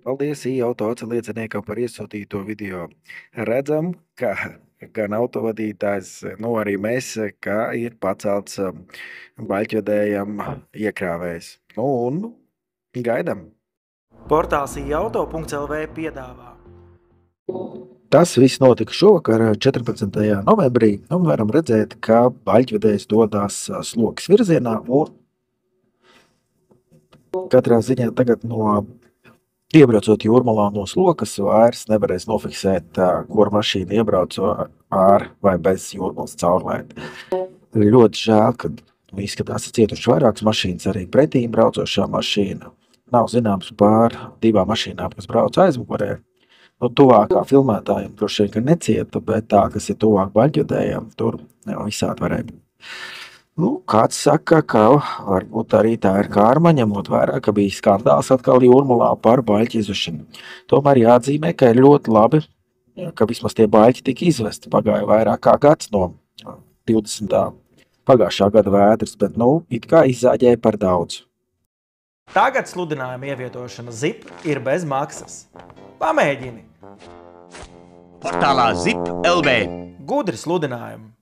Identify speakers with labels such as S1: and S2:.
S1: Paldies auto lieciniekam par iesūtīto video. Redzam, ka gan autovadītājs, nu arī mēs, ka ir pacelts baļķvedējam iekrāvējs. Nu un gaidam.
S2: Portāls iauto.lv piedāvā.
S1: Tas viss notika šovakar, 14. novembrī. Un varam redzēt, ka baļķvedējs dodas slokas virzienā. Un katrā ziņā tagad iebraucot Jūrmalā no slokas, vairs nevarēs nofiksēt, kur mašīna iebrauc ar vai bez Jūrmalas caurlēti. Ļoti žēl, ka izskatās, ka cietuši vairākas mašīnas, arī pretīm braucošā mašīna. Nav zināms par divām mašīnām, kas brauc aizmugurē. Tuvākā filmētājiem droši vien, ka necieta, bet tā, kas ir tuvāk baļķvedējiem, tur visādi varēja būt. Kāds saka, ka varbūt arī tā ir karma, ņemot vērā, ka bija skandāls atkal Jūrmalā par baļķu izušanu. Tomēr jāatzīmē, ka ir ļoti labi, ka vismaz tie baļķi tika izvesti. Pagāja vairāk kā gads no 20. pagājušā gada vētras, bet it kā izzāģēja par daudz.
S2: Tagad sludinājuma ievietošana ZIP ir bez maksas. Pamēģini!
S3: Portālā ZIP LV.
S2: Gudri sludinājumi!